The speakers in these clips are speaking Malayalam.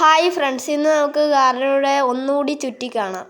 ഹായ് ഫ്രണ്ട്സ്, ഇന്ന് നമുക്ക് ഗാർഡനിലൂടെ ഒന്നുകൂടി ചുറ്റിക്കാണാം.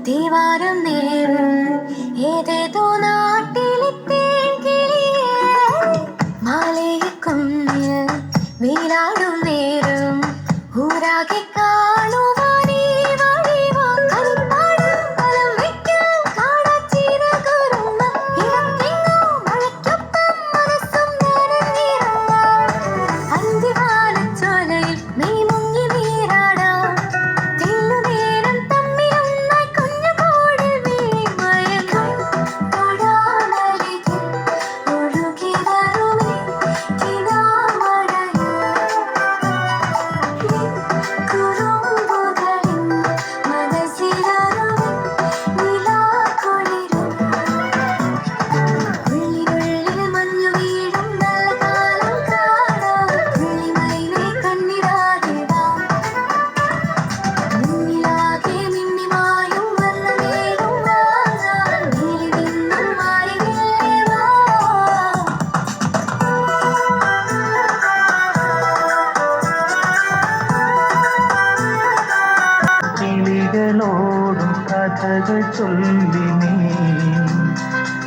ദേവാരം നേരും ഏതേതോ നാട്ടിലെ തേൻകിളിയേ, മാലയിക്കുന്നിൽ വീലാടും നേരം ഊരാകെ കാണുവാനീ വഴിവാ. കളിപ്പാടും വലം വയ്ക്കും കാടച്ചിറകുറുമ്മ, ഇടത്തെങ്ങോ മഴയ്ക്കൊപ്പം മനസ്സും നനഞ്ഞിറങ്ങാം. അന്തിവാനച്ചോലയിൽ മെയ് മുങ്ങി നീരാടാം. കഥകൾ ചൊല്ലി നീ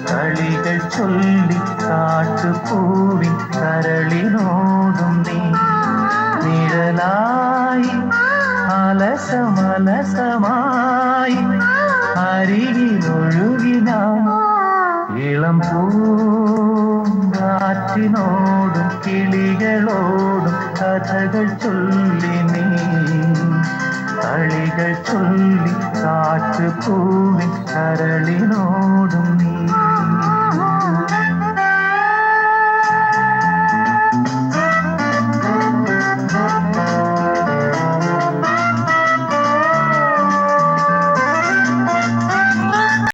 കളികൾ ചൊല്ലി കാട്ടുപൂവിൻ കരളിനോടും നീ നിഴലായി അലസമലസമായി അരികിലൊഴുകിനാം. ഇളം പൂങ്കാറ്റിനോടും കിളികളോടും കഥകൾ ചൊല്ലി നീ കളികൾ ചൊല്ലി കാറ്റുപൂവിൻ കരളിനോടും നീ.